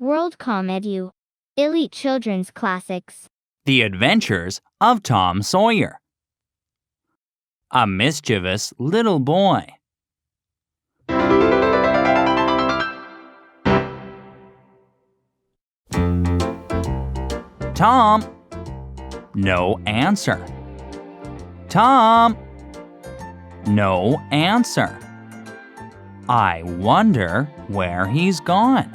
WorldComEDU. Elite Children's Classics. The Adventures of Tom Sawyer. A mischievous little boy. Tom. No answer. Tom. No answer. I wonder where he's gone.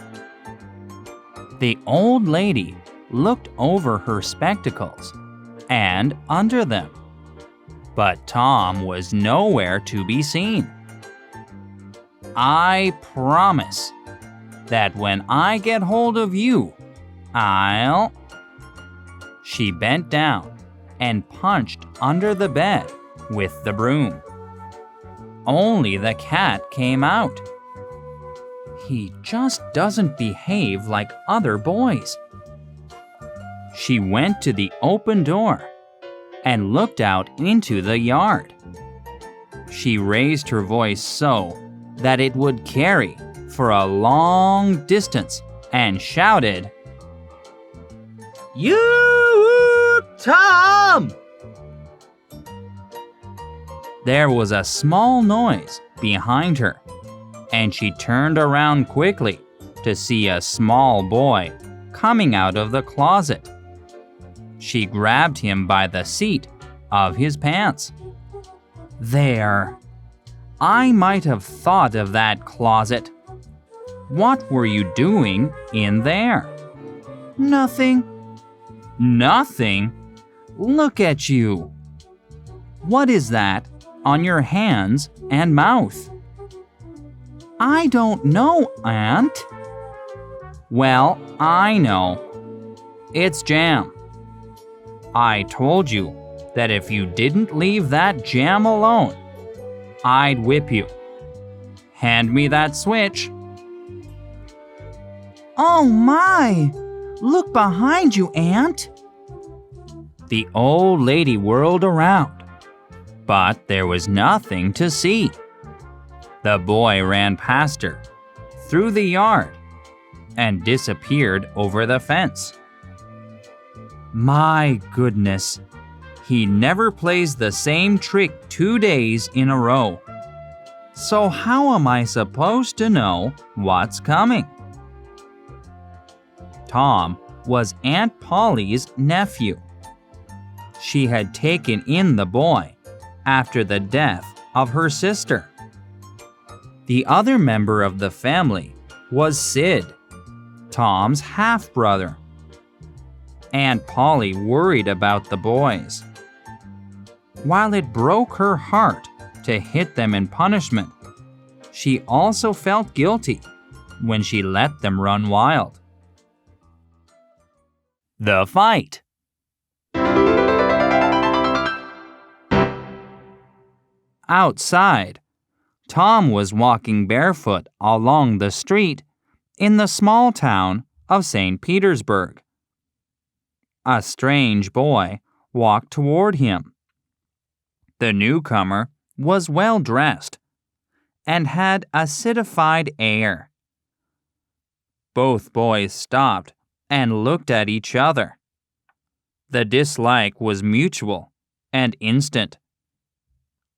The old lady looked over her spectacles and under them, but Tom was nowhere to be seen. I promise that when I get hold of you, I'll... She bent down and punched under the bed with the broom. Only the cat came out. He just doesn't behave like other boys. She went to the open door and looked out into the yard. She raised her voice so that it would carry for a long distance and shouted, "You, Tom!" There was a small noise behind her, and she turned around quickly to see a small boy coming out of the closet. She grabbed him by the seat of his pants. There. I might have thought of that closet. What were you doing in there? Nothing. Nothing? Look at you. What is that on your hands and mouth? I don't know, Aunt. Well, I know. It's jam. I told you that if you didn't leave that jam alone, I'd whip you. Hand me that switch. Oh my! Look behind you, Aunt. The old lady whirled around, but there was nothing to see. The boy ran past her, through the yard, and disappeared over the fence. My goodness, he never plays the same trick 2 days in a row. So how am I supposed to know what's coming? Tom was Aunt Polly's nephew. She had taken in the boy after the death of her sister. The other member of the family was Sid, Tom's half-brother. Aunt Polly worried about the boys. While it broke her heart to hit them in punishment, she also felt guilty when she let them run wild. The fight. Outside, Tom was walking barefoot along the street in the small town of St. Petersburg. A strange boy walked toward him. The newcomer was well dressed and had a citified air. Both boys stopped and looked at each other. The dislike was mutual and instant.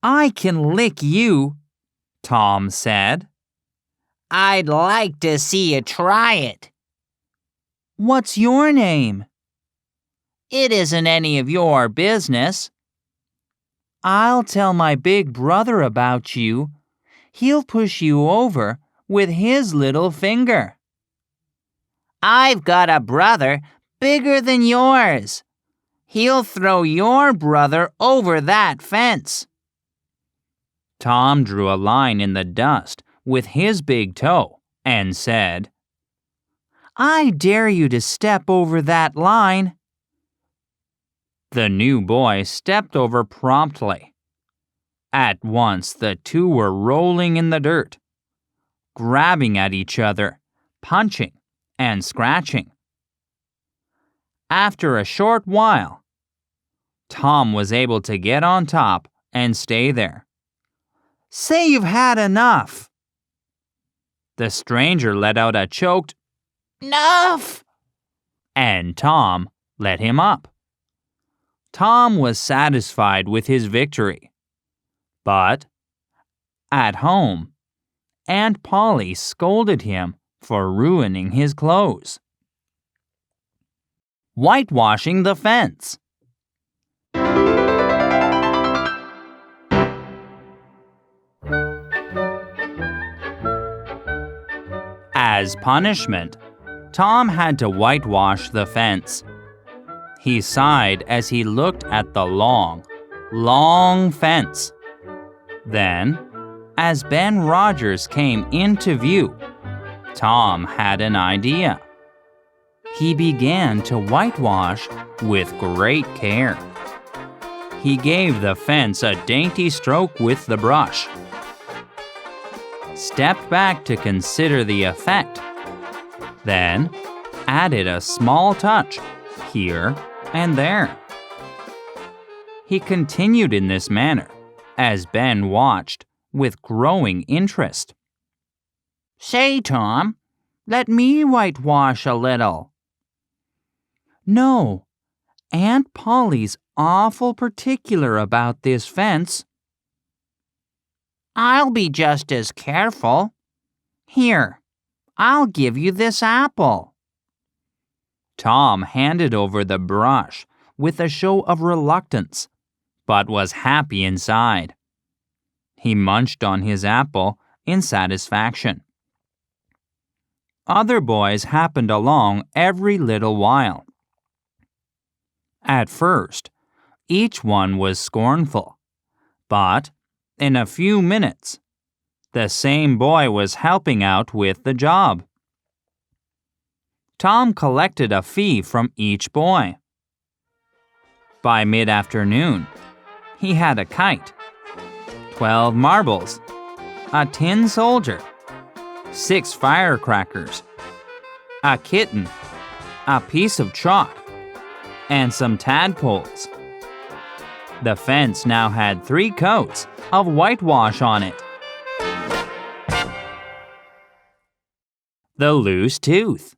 "I can lick you," Tom said. "I'd like to see you try it." "What's your name?" "It isn't any of your business." "I'll tell my big brother about you. He'll push you over with his little finger." "I've got a brother bigger than yours. He'll throw your brother over that fence." Tom drew a line in the dust with his big toe and said, "I dare you to step over that line." The new boy stepped over promptly. At once the two were rolling in the dirt, grabbing at each other, punching and scratching. After a short while, Tom was able to get on top and stay there. "Say you've had enough." The stranger let out a choked, "Enough!" And Tom let him up. Tom was satisfied with his victory. But at home, Aunt Polly scolded him for ruining his clothes. Whitewashing the fence. As punishment, Tom had to whitewash the fence. He sighed as he looked at the long, long fence. Then, as Ben Rogers came into view, Tom had an idea. He began to whitewash with great care. He gave the fence a dainty stroke with the brush, stepped back to consider the effect, then added a small touch here and there. He continued in this manner as Ben watched with growing interest. "Say, Tom, let me whitewash a little." "No, Aunt Polly's awful particular about this fence." "I'll be just as careful. Here, I'll give you this apple." Tom handed over the brush with a show of reluctance, but was happy inside. He munched on his apple in satisfaction. Other boys happened along every little while. At first, each one was scornful, but in a few minutes, the same boy was helping out with the job. Tom collected a fee from each boy. By mid-afternoon, he had a kite, 12 marbles, a tin soldier, 6 firecrackers, a kitten, a piece of chalk, and some tadpoles. The fence now had 3 coats of whitewash on it. The loose tooth.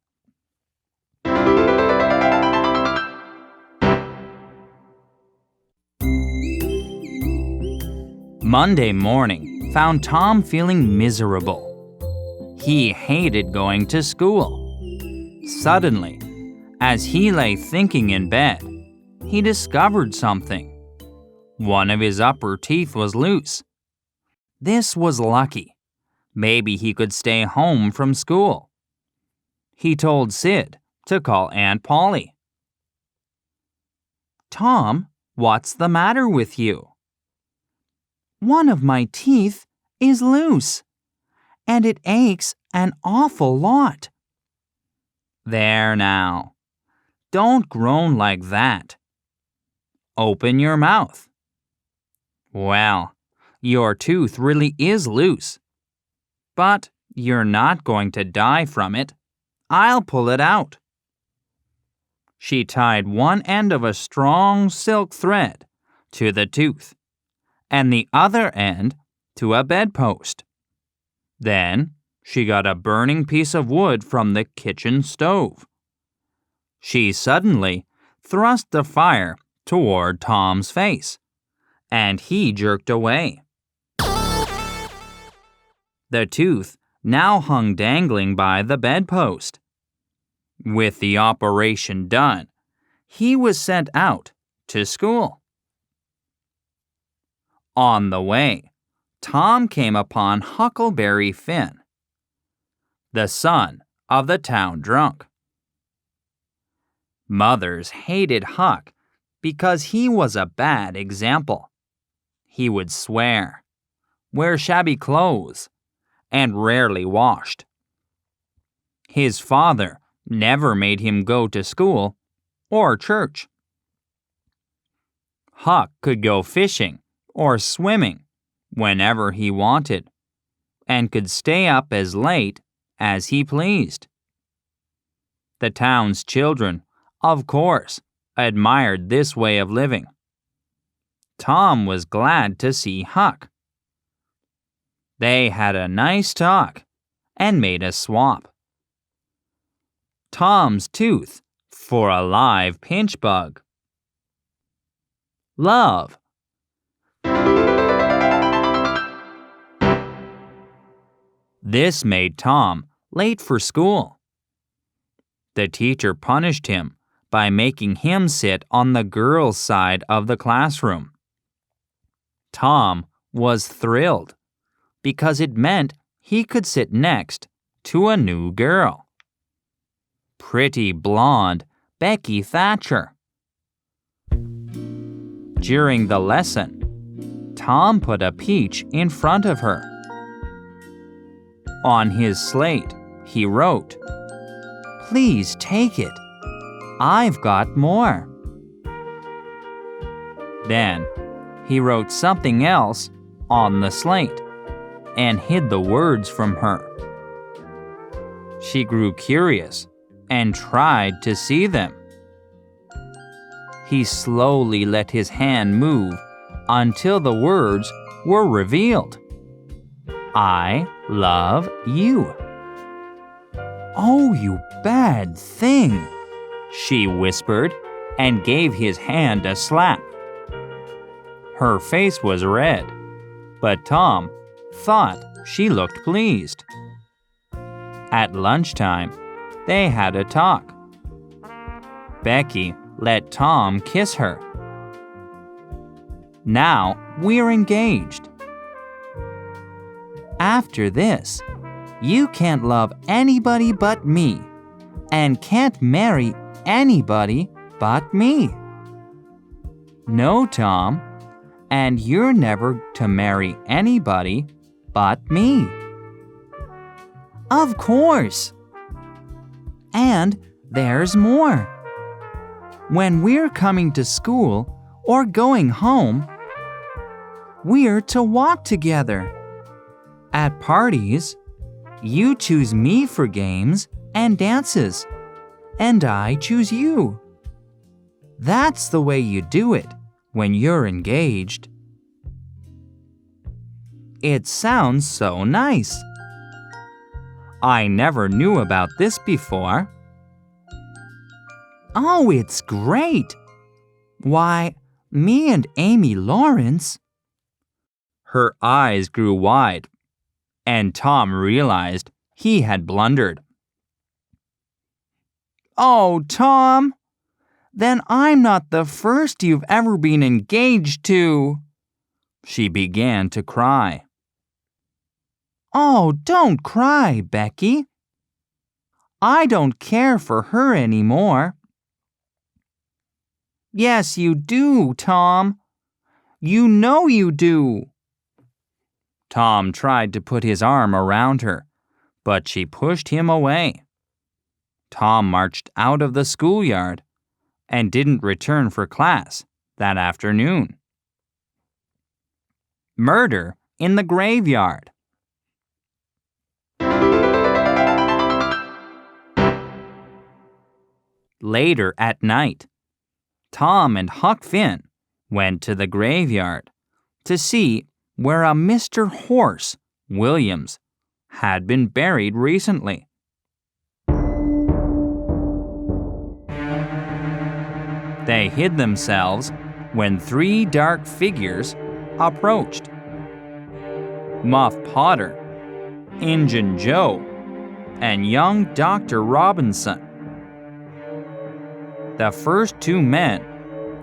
Monday morning found Tom feeling miserable. He hated going to school. Suddenly, as he lay thinking in bed, he discovered something. One of his upper teeth was loose. This was lucky. Maybe he could stay home from school. He told Sid to call Aunt Polly. "Tom, what's the matter with you?" "One of my teeth is loose, and it aches an awful lot." "There now. Don't groan like that. Open your mouth." "Well, your tooth really is loose. But you're not going to die from it. I'll pull it out." She tied one end of a strong silk thread to the tooth and the other end to a bedpost. Then she got a burning piece of wood from the kitchen stove. She suddenly thrust the fire toward Tom's face, and he jerked away. The tooth now hung dangling by the bedpost. With the operation done, he was sent out to school. On the way, Tom came upon Huckleberry Finn, the son of the town drunk. Mothers hated Huck because he was a bad example. He would swear, wear shabby clothes, and rarely washed. His father never made him go to school or church. Huck could go fishing or swimming whenever he wanted, and could stay up as late as he pleased. The town's children, of course, admired this way of living. Tom was glad to see Huck. They had a nice talk and made a swap. Tom's tooth for a live pinch bug. Love. This made Tom late for school. The teacher punished him by making him sit on the girls' side of the classroom. Tom was thrilled because it meant he could sit next to a new girl. Pretty blonde Becky Thatcher. During the lesson, Tom put a peach in front of her. On his slate, he wrote, "Please take it. I've got more." Then, he wrote something else on the slate and hid the words from her. She grew curious and tried to see them. He slowly let his hand move until the words were revealed. "I love you." "Oh, you bad thing," she whispered and gave his hand a slap. Her face was red, but Tom thought she looked pleased. At lunchtime, they had a talk. Becky let Tom kiss her. "Now we're engaged. After this, you can't love anybody but me, and can't marry anybody but me." "No, Tom, and you're never to marry anybody but me." "Of course. And there's more. When we're coming to school or going home, we're to walk together. At parties, you choose me for games and dances, and I choose you. That's the way you do it when you're engaged." It sounds so nice. I never knew about this before. Oh, it's great. Why, me and Amy Lawrence. Her eyes grew wide, and Tom realized he had blundered. "Oh, Tom, then I'm not the first you've ever been engaged to." She began to cry. "Oh, don't cry, Becky. I don't care for her anymore." "Yes, you do, Tom. You know you do." Tom tried to put his arm around her, but she pushed him away. Tom marched out of the schoolyard and didn't return for class that afternoon. Murder in the graveyard. Later at night, Tom and Huck Finn went to the graveyard to see where a Mr. Horse Williams had been buried recently. They hid themselves when 3 dark figures approached. Muff Potter, Injun Joe, and young Dr. Robinson. The first 2 men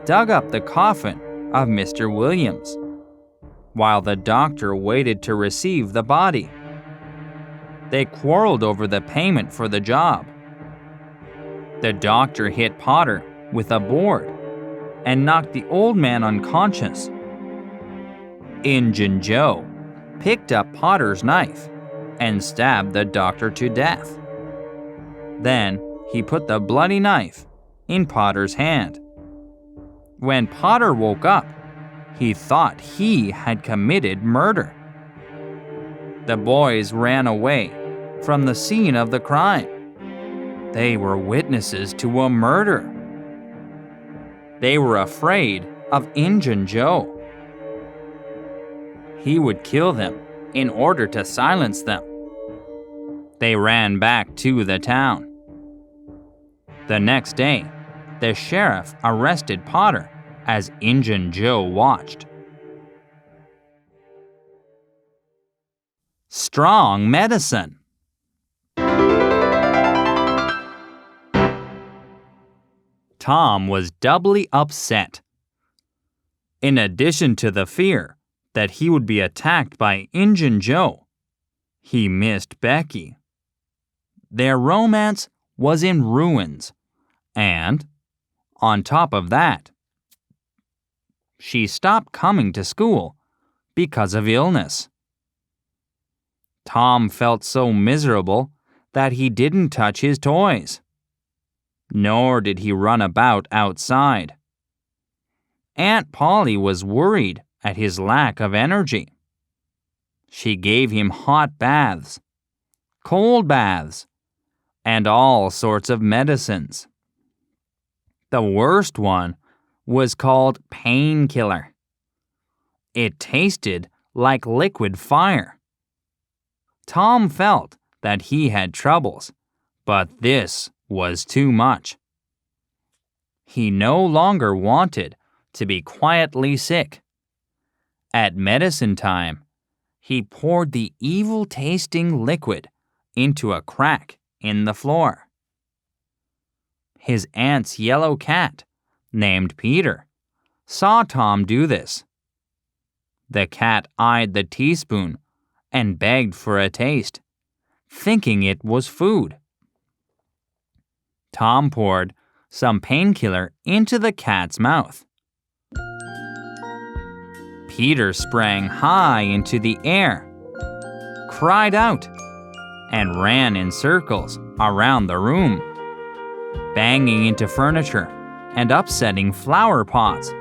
dug up the coffin of Mr. Williams, while the doctor waited to receive the body. They quarreled over the payment for the job. The doctor hit Potter with a board and knocked the old man unconscious. Injun Joe picked up Potter's knife and stabbed the doctor to death. Then he put the bloody knife in Potter's hand. When Potter woke up, he thought he had committed murder. The boys ran away from the scene of the crime. They were witnesses to a murder. They were afraid of Injun Joe. He would kill them in order to silence them. They ran back to the town. The next day, the sheriff arrested Potter as Injun Joe watched. Strong medicine. Tom was doubly upset. In addition to the fear that he would be attacked by Injun Joe, he missed Becky. Their romance was in ruins, and, on top of that, she stopped coming to school because of illness. Tom felt so miserable that he didn't touch his toys, nor did he run about outside. Aunt Polly was worried at his lack of energy. She gave him hot baths, cold baths, and all sorts of medicines. The worst one was called painkiller. It tasted like liquid fire. Tom felt that he had troubles, but this was too much. He no longer wanted to be quietly sick. At medicine time, he poured the evil-tasting liquid into a crack in the floor. His aunt's yellow cat, named Peter, saw Tom do this. The cat eyed the teaspoon and begged for a taste, thinking it was food. Tom poured some painkiller into the cat's mouth. Peter sprang high into the air, cried out, and ran in circles around the room, banging into furniture and upsetting flower pots.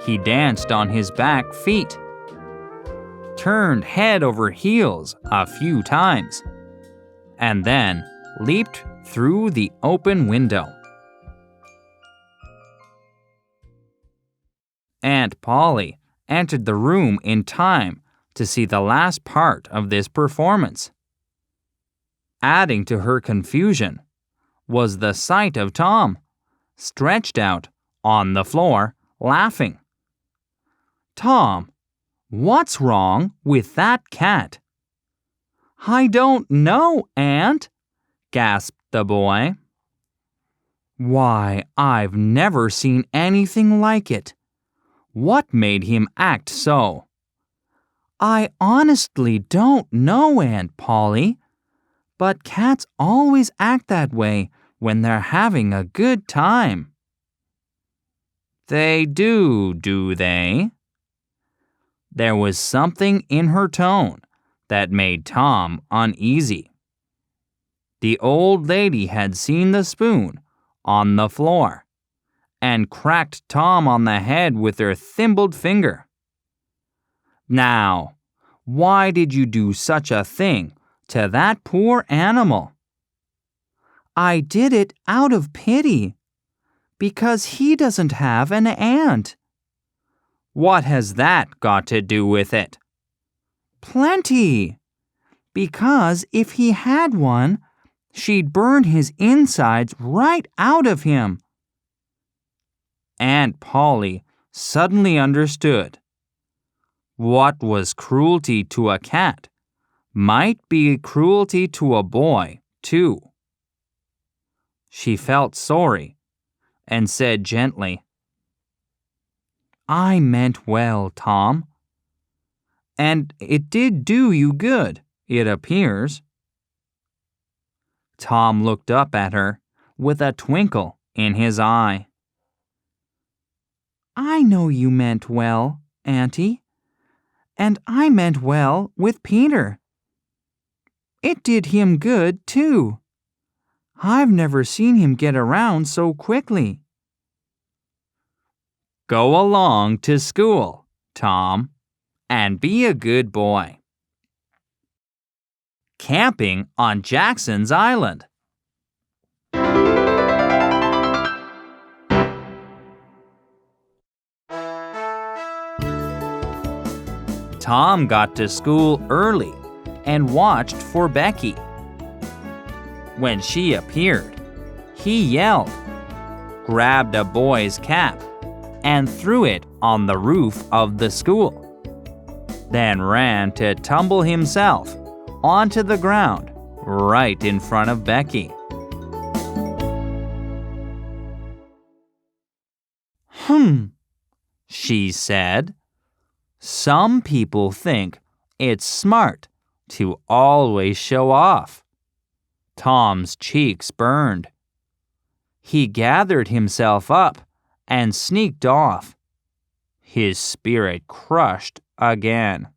He danced on his back feet, turned head over heels a few times, and then leaped through the open window. Aunt Polly entered the room in time to see the last part of this performance. Adding to her confusion was the sight of Tom, stretched out on the floor, laughing. "Tom, what's wrong with that cat?" "I don't know, Aunt," gasped the boy. "Why, I've never seen anything like it. What made him act so?" "I honestly don't know, Aunt Polly, but cats always act that way when they're having a good time." "They do they?" There was something in her tone that made Tom uneasy. The old lady had seen the spoon on the floor and cracked Tom on the head with her thimbled finger. "Now, why did you do such a thing to that poor animal?" "I did it out of pity, because he doesn't have an aunt." "What has that got to do with it?" "Plenty. Because if he had one, she'd burn his insides right out of him." Aunt Polly suddenly understood. What was cruelty to a cat might be cruelty to a boy, too. She felt sorry and said gently, "I meant well, Tom. And it did do you good, it appears." Tom looked up at her with a twinkle in his eye. "I know you meant well, Auntie, and I meant well with Peter. It did him good, too. I've never seen him get around so quickly." "Go along to school, Tom, and be a good boy." Camping on Jackson's Island. Tom got to school early and watched for Becky. When she appeared, He yelled, grabbed a boy's cap, and threw it on the roof of the school, then ran to tumble himself onto the ground right in front of Becky. She said. Some people think it's smart to always show off. Tom's cheeks burned. He gathered himself up and sneaked off, his spirit crushed again.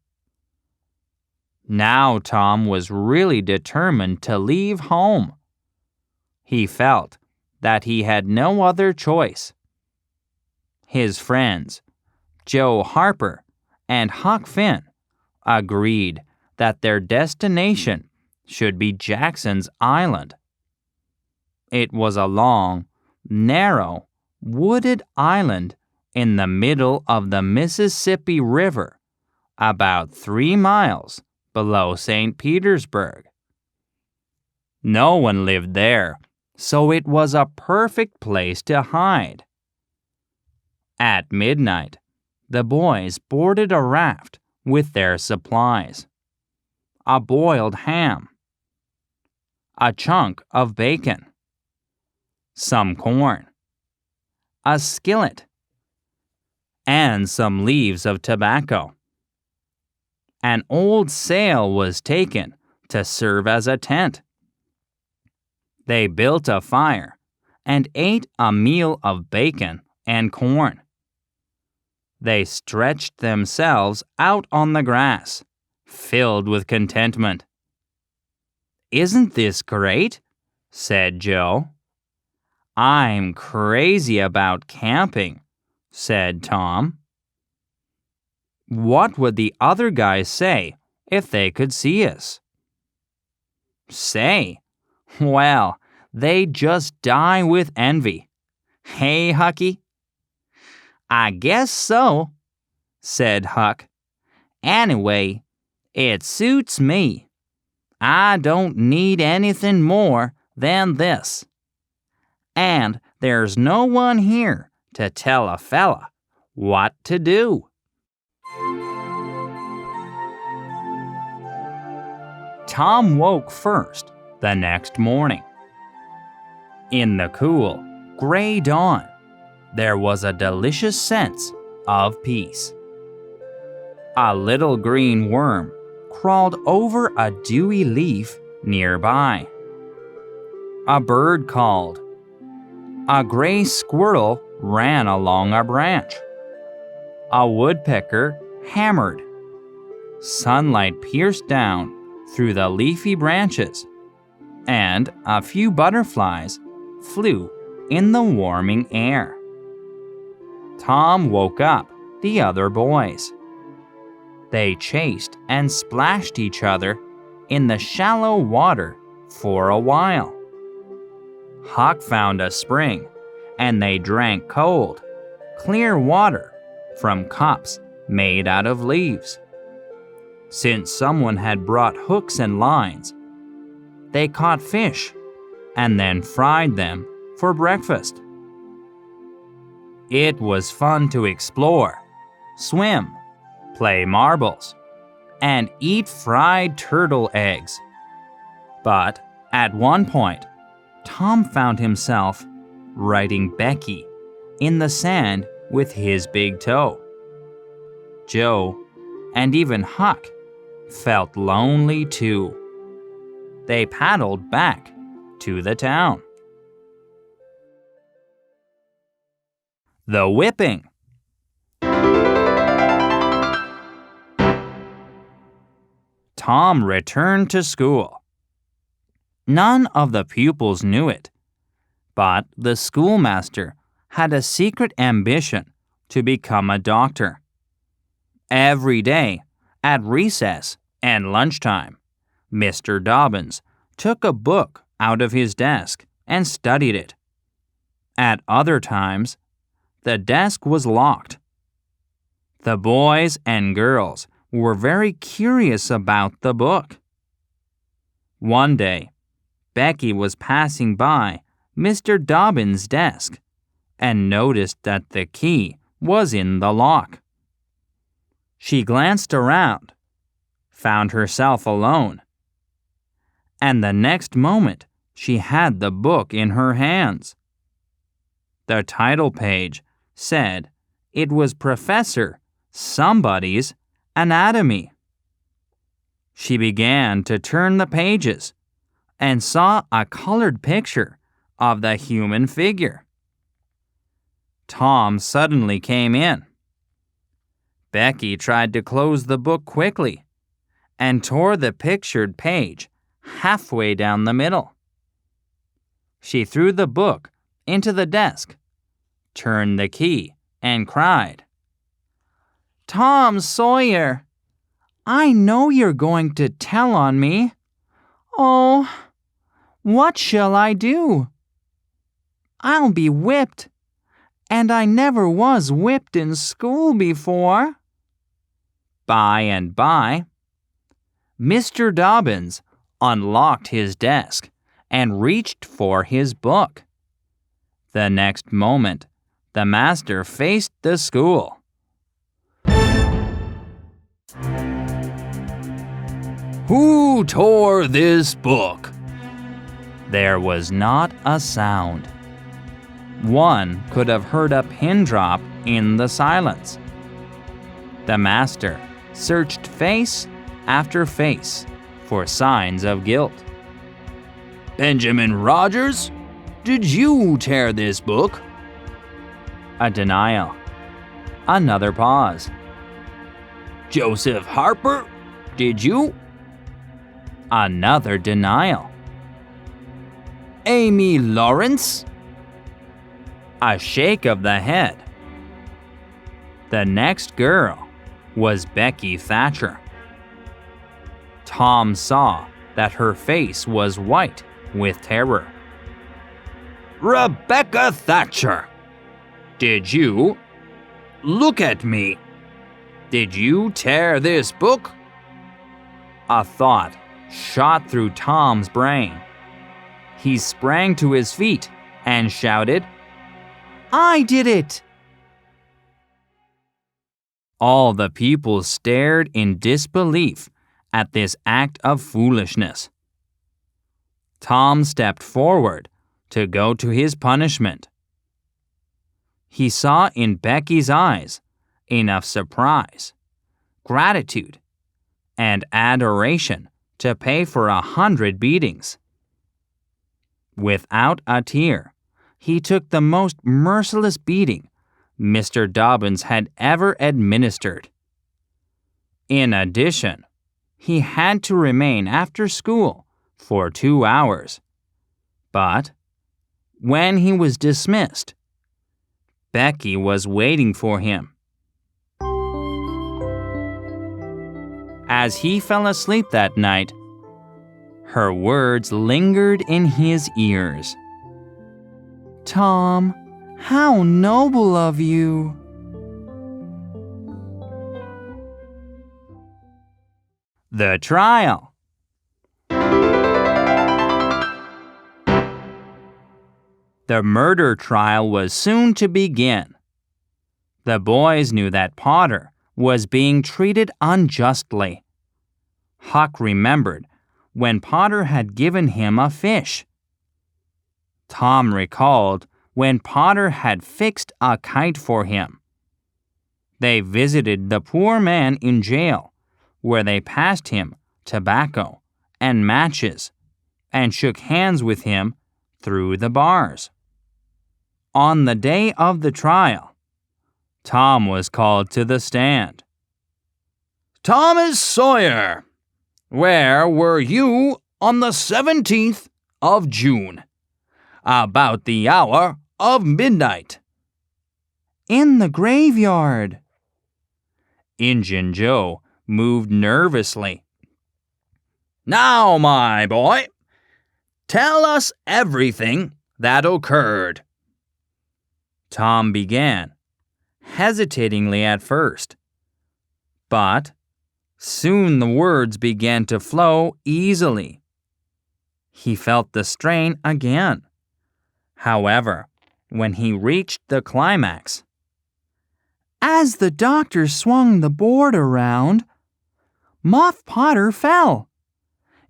Now Tom was really determined to leave home. He felt that he had no other choice. His friends, Joe Harper and Huck Finn, agreed that their destination should be Jackson's Island. It was a long, narrow, wooded island in the middle of the Mississippi River, about 3 miles below St. Petersburg. No one lived there, so it was a perfect place to hide. At midnight, the boys boarded a raft with their supplies: a boiled ham, a chunk of bacon, some corn, a skillet, and some leaves of tobacco. An old sail was taken to serve as a tent. They built a fire and ate a meal of bacon and corn. They stretched themselves out on the grass, filled with contentment. "Isn't this great?" said Joe. "I'm crazy about camping," said Tom. "What would the other guys say if they could see us?" "Say? Well, they'd just die with envy. Hey, Hucky?" "I guess so," said Huck. "Anyway, it suits me. I don't need anything more than this. And there's no one here to tell a fella what to do." Tom woke first the next morning. In the cool, gray dawn, there was a delicious sense of peace. A little green worm crawled over a dewy leaf nearby. A bird called. A gray squirrel ran along a branch. A woodpecker hammered. Sunlight pierced down through the leafy branches, and a few butterflies flew in the warming air. Tom woke up the other boys. They chased and splashed each other in the shallow water for a while. Huck found a spring, and they drank cold, clear water from cups made out of leaves. Since someone had brought hooks and lines, they caught fish and then fried them for breakfast. It was fun to explore, swim, play marbles, and eat fried turtle eggs. But at one point, Tom found himself writing Becky in the sand with his big toe. Joe and even Huck felt lonely too. They paddled back to the town. The whipping. Tom returned to school. None of the pupils knew it, but the schoolmaster had a secret ambition to become a doctor. Every day, at recess and lunchtime, Mr. Dobbins took a book out of his desk and studied it. At other times, the desk was locked. The boys and girls were very curious about the book. One day, Becky was passing by Mr. Dobbin's desk and noticed that the key was in the lock. She glanced around, found herself alone, and the next moment she had the book in her hands. The title page said it was Professor Somebody's Anatomy. She began to turn the pages and saw a colored picture of the human figure. Tom suddenly came in. Becky tried to close the book quickly and tore the pictured page halfway down the middle. She threw the book into the desk, turned the key, and cried, "Tom Sawyer, I know you're going to tell on me. Oh, what shall I do? I'll be whipped, and I never was whipped in school before." By and by, Mr. Dobbins unlocked his desk and reached for his book. The next moment, the master faced the school. "Who tore this book?" There was not a sound. One could have heard a pin drop in the silence. The master searched face after face for signs of guilt. "Benjamin Rogers, did you tear this book?" A denial. Another pause. "Joseph Harper, did you?" Another denial. "Amy Lawrence?" A shake of the head. The next girl was Becky Thatcher. Tom saw that her face was white with terror. "Rebecca Thatcher, did you? Look at me. Did you tear this book?" A thought shot through Tom's brain. He sprang to his feet and shouted, "I did it!" All the people stared in disbelief at this act of foolishness. Tom stepped forward to go to his punishment. He saw in Becky's eyes enough surprise, gratitude, and adoration to pay for 100 beatings. Without a tear, he took the most merciless beating Mr. Dobbins had ever administered. In addition, he had to remain after school for 2 hours. But when he was dismissed, Becky was waiting for him. As he fell asleep that night, her words lingered in his ears. "Tom, how noble of you." The trial. The murder trial was soon to begin. The boys knew that Potter was being treated unjustly. Huck remembered when Potter had given him a fish. Tom recalled when Potter had fixed a kite for him. They visited the poor man in jail, where they passed him tobacco and matches and shook hands with him through the bars. On the day of the trial, Tom was called to the stand. "Thomas Sawyer, where were you on the 17th of June, about the hour of midnight?" "In the graveyard." Injun Joe moved nervously. "Now, my boy, tell us everything that occurred." Tom began, hesitatingly at first. But soon the words began to flow easily. He felt the strain again, However, when he reached the climax, as the doctor swung the board around, Muff Potter fell.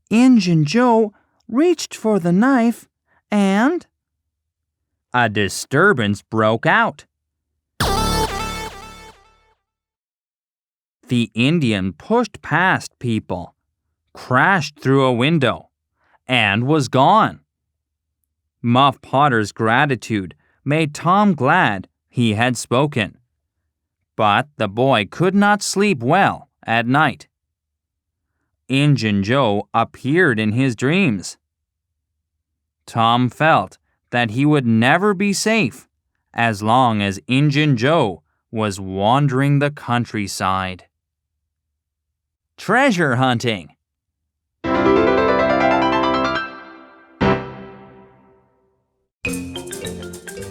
Injun Joe reached for the knife and a disturbance broke out. The Indian pushed past people, crashed through a window, and was gone. Muff Potter's gratitude made Tom glad he had spoken, but the boy could not sleep well at night. Injun Joe appeared in his dreams. Tom felt that he would never be safe as long as Injun Joe was wandering the countryside. Treasure hunting.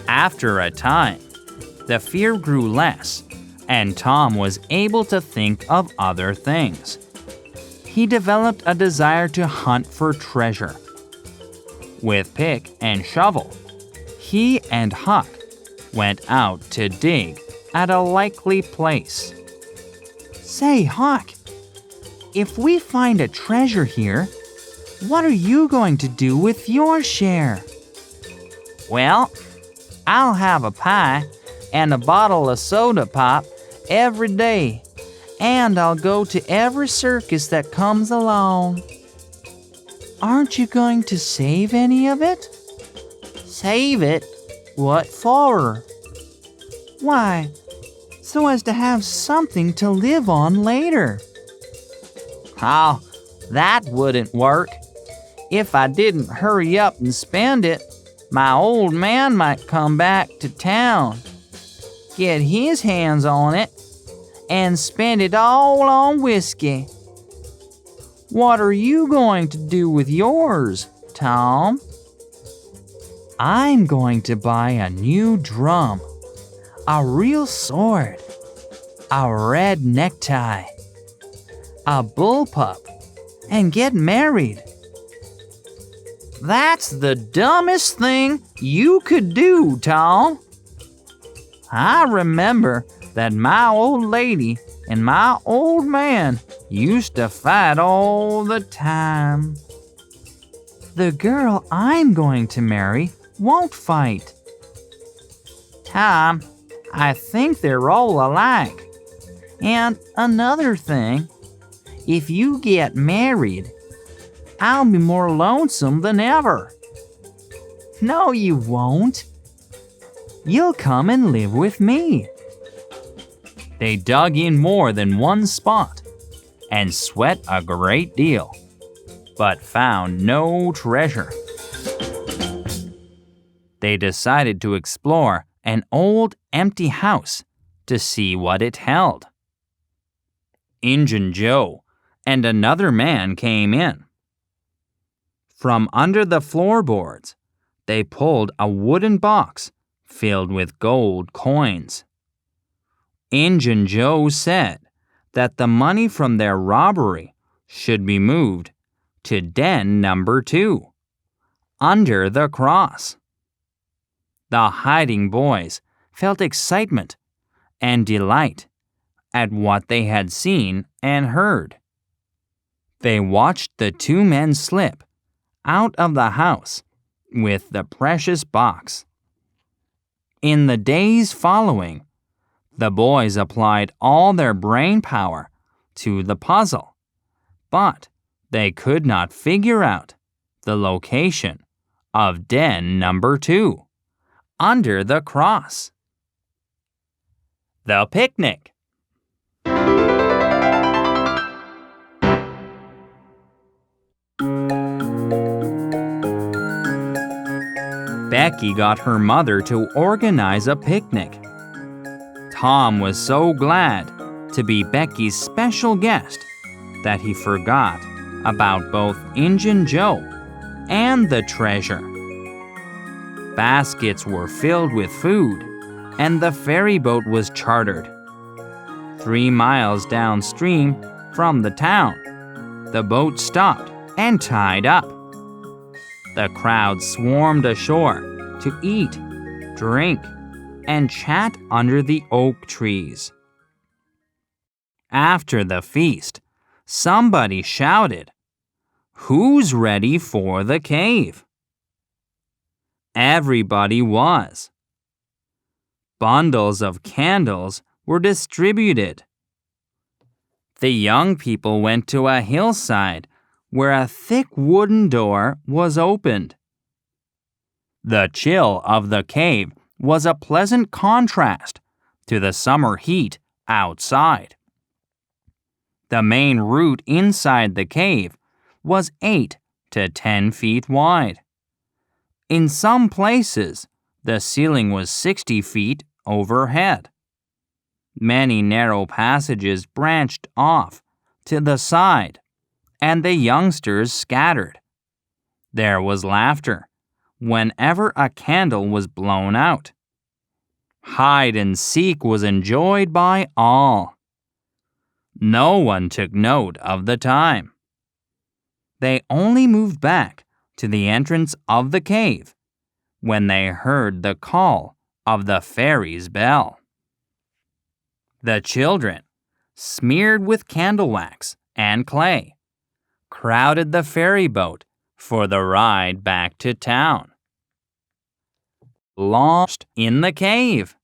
After a time, the fear grew less, and Tom was able to think of other things. He developed a desire to hunt for treasure. With pick and shovel, he and Huck went out to dig at a likely place. Say, Huck, if we find a treasure here, what are you going to do with your share? Well, I'll have a pie and a bottle of soda pop every day, and I'll go to every circus that comes along. Aren't you going to save any of it? Save it? What for? Why, so as to have something to live on later. Oh, that wouldn't work. If I didn't hurry up and spend it, my old man might come back to town, get his hands on it, and spend it all on whiskey. What are you going to do with yours, Tom? I'm going to buy a new drum, a real sword, a red necktie, a bullpup, and get married. That's the dumbest thing you could do, Tom. I remember that my old lady and my old man used to fight all the time. The girl I'm going to marry won't fight. Tom, I think they're all alike. And another thing, if you get married, I'll be more lonesome than ever. No, you won't. You'll come and live with me. They dug in more than one spot and sweat a great deal, but found no treasure. They decided to explore an old empty house to see what it held. Injun Joe and another man came in. From under the floorboards, they pulled a wooden box filled with gold coins. Injun Joe said that the money from their robbery should be moved to den number 2, under the cross. The hiding boys felt excitement and delight at what they had seen and heard. They watched the two men slip out of the house with the precious box. In the days following, the boys applied all their brain power to the puzzle, but they could not figure out the location of den number 2, under the cross. The picnic. Becky got her mother to organize a picnic. Tom was so glad to be Becky's special guest that he forgot about both Injun Joe and the treasure. Baskets were filled with food, and the ferry boat was chartered. 3 miles downstream from the town, the boat stopped and tied up. The crowd swarmed ashore to eat, drink, and chat under the oak trees. After the feast, somebody shouted, "Who's ready for the cave?" Everybody was. Bundles of candles were distributed. The young people went to a hillside where a thick wooden door was opened. The chill of the cave was a pleasant contrast to the summer heat outside. The main route inside the cave was 8 to 10 feet wide. In some places, the ceiling was 60 feet overhead. Many narrow passages branched off to the side, and the youngsters scattered. There was laughter whenever a candle was blown out. Hide and seek was enjoyed by all. No one took note of the time. They only moved back to the entrance of the cave when they heard the call of the fairy's bell. The children, smeared with candle wax and clay, crowded the ferry boat for the ride back to town. Lost in the cave.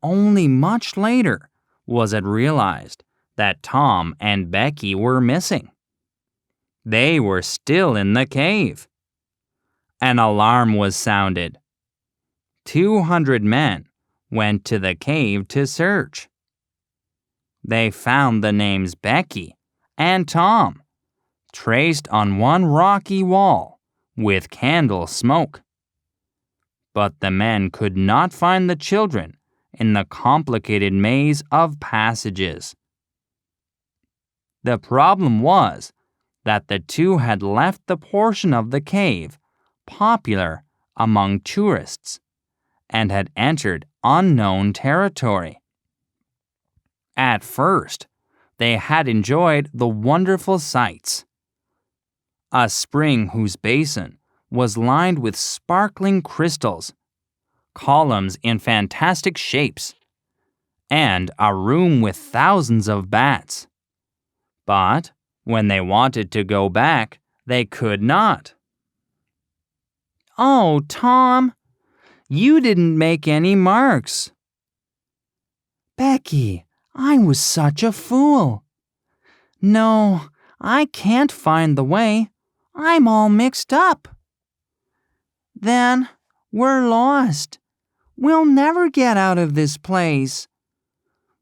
Only much later was it realized that Tom and Becky were missing. They were still in the cave. An alarm was sounded. 200 men went to the cave to search. They found the names Becky and Tom traced on one rocky wall with candle smoke. But the men could not find the children in the complicated maze of passages. The problem was that the two had left the portion of the cave popular among tourists and had entered unknown territory. At first, they had enjoyed the wonderful sights. A spring whose basin was lined with sparkling crystals, columns in fantastic shapes, and a room with thousands of bats. But when they wanted to go back, they could not. "Oh, Tom, you didn't make any marks." "Becky, I was such a fool. No, I can't find the way. I'm all mixed up." "Then we're lost. We'll never get out of this place.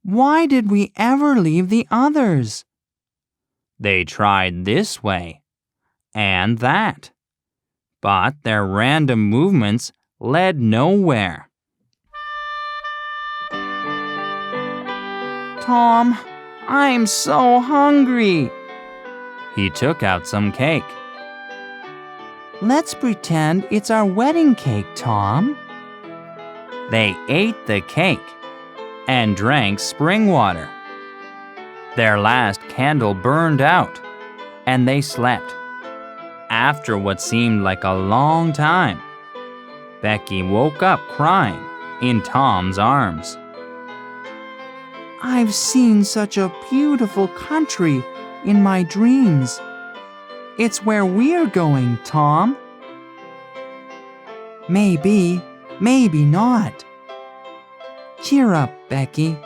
Why did we ever leave the others?" They tried this way and that, but their random movements led nowhere. "Tom, I'm so hungry." He took out some cake. "Let's pretend it's our wedding cake, Tom." They ate the cake and drank spring water. Their last candle burned out, and they slept. After what seemed like a long time, Becky woke up crying in Tom's arms. "I've seen such a beautiful country in my dreams. It's where we're going, Tom." "Maybe, maybe not. Cheer up, Becky,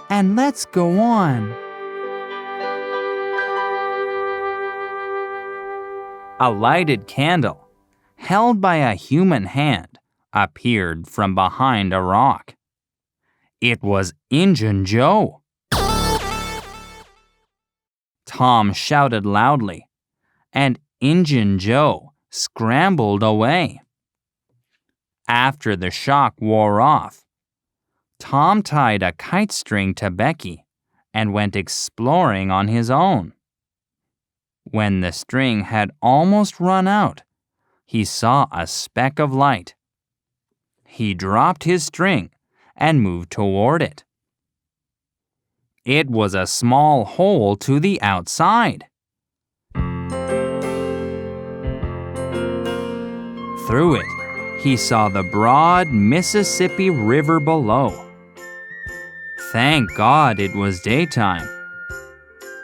and let's go on." A lighted candle, held by a human hand, appeared from behind a rock. It was Injun Joe. Tom shouted loudly, and Injun Joe scrambled away. After the shock wore off, Tom tied a kite string to Becky and went exploring on his own. When the string had almost run out, he saw a speck of light. He dropped his string and moved toward it. It was a small hole to the outside. through it, he saw the broad Mississippi River below. Thank God it was daytime.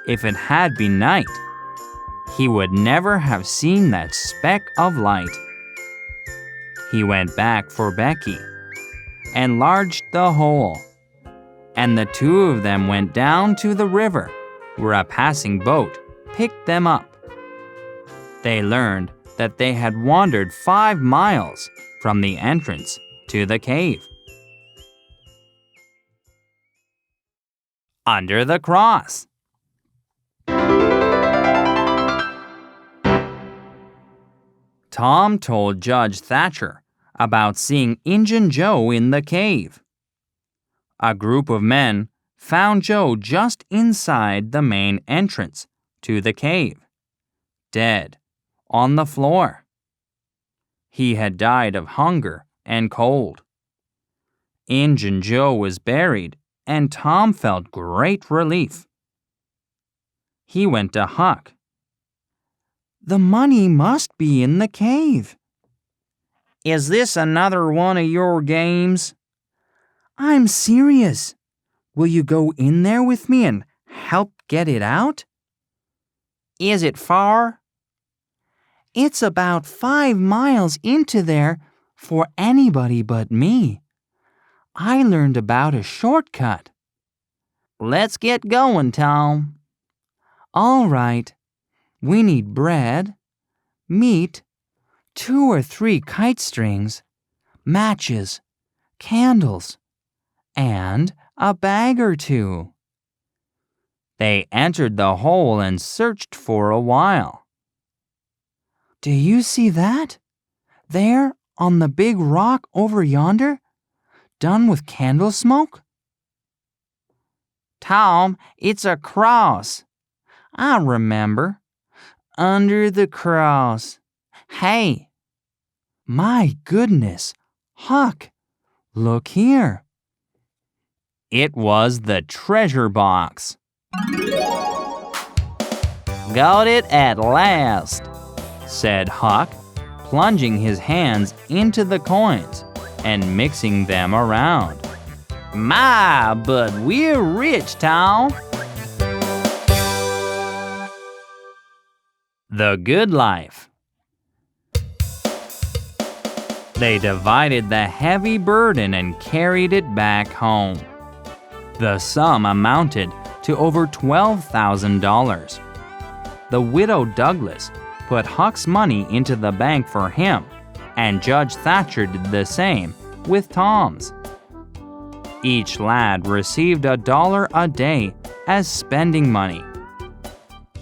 If it had been night, he would never have seen that speck of light. He went back for Becky, enlarged the hole, and the two of them went down to the river, where a passing boat picked them up. They learned that they had wandered 5 miles from the entrance to the cave. Under the cross. Tom told Judge Thatcher about seeing Injun Joe in the cave. A group of men found Joe just inside the main entrance to the cave, dead, on the floor. He had died of hunger and cold. Injun Joe was buried, and Tom felt great relief. He went to Huck. "The money must be in the cave." "Is this another one of your games?" "I'm serious. Will you go in there with me and help get it out?" "Is it far?" "It's about 5 miles into there for anybody but me. I learned about a shortcut." "Let's get going, Tom." "All right. We need bread, meat, 2 or 3 kite strings, matches, candles, and a bag or 2. They entered the hole and searched for a while. "Do you see that? There, on the big rock over yonder, done with candle smoke?" "Tom, it's a cross. I remember. Under the cross. Hey." "My goodness, Huck, look here." It was the treasure box. "Got it at last," said Huck, plunging his hands into the coins and mixing them around. "My, but we're rich, Tom." The Good Life. They divided the heavy burden and carried it back home. The sum amounted to over $12,000. The widow Douglas put Huck's money into the bank for him, and Judge Thatcher did the same with Tom's. Each lad received $1 a day as spending money.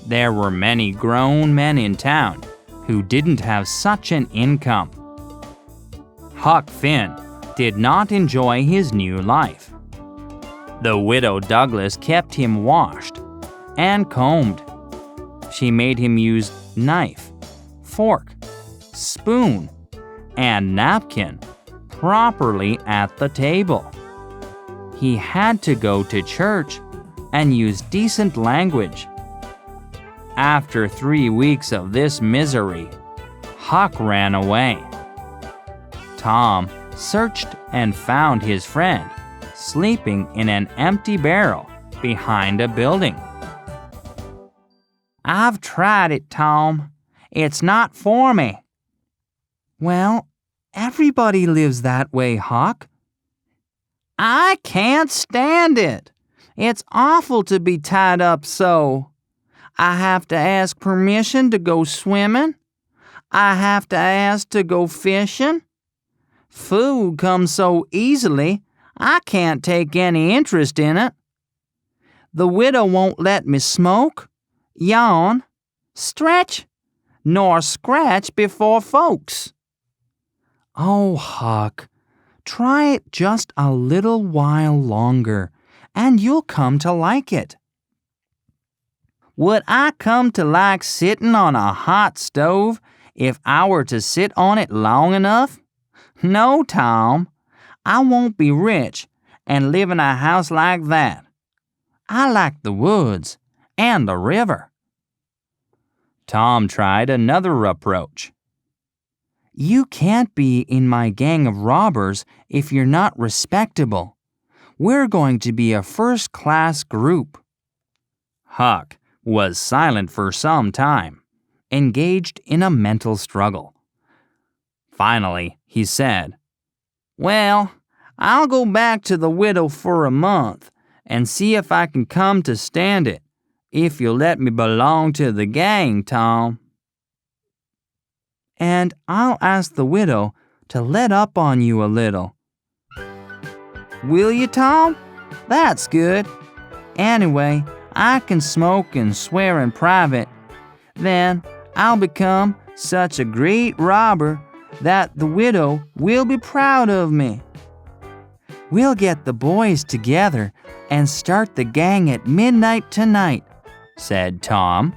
There were many grown men in town who didn't have such an income. Huck Finn did not enjoy his new life. The widow Douglas kept him washed and combed. She made him use knife, fork, spoon, and napkin properly at the table. He had to go to church and use decent language. After 3 weeks of this misery, Huck ran away. Tom searched and found his friend sleeping in an empty barrel behind a building. "I've tried it, Tom. It's not for me." "Well, everybody lives that way, Huck." "I can't stand it. It's awful to be tied up so. I have to ask permission to go swimming. I have to ask to go fishing. Food comes so easily, I can't take any interest in it. The widow won't let me smoke, yawn, stretch, nor scratch before folks." "Oh, Huck, try it just a little while longer, and you'll come to like it." "Would I come to like sitting on a hot stove if I were to sit on it long enough? No, Tom, I won't be rich and live in a house like that. I like the woods and the river." Tom tried another approach. You can't be in my gang of robbers if you're not respectable. We're going to be a first-class group." Huck was silent for some time, engaged in a mental struggle. Finally, he said, "Well, I'll go back to the widow for a month and see if I can come to stand it, if you'll let me belong to the gang, Tom." "And I'll ask the widow to let up on you a little." "Will you, Tom? That's good. Anyway, I can smoke and swear in private. Then I'll become such a great robber that the widow will be proud of me." "We'll get the boys together and start the gang at midnight tonight," said Tom.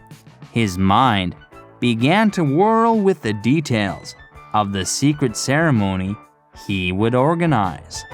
His mind began to whirl with the details of the secret ceremony he would organize.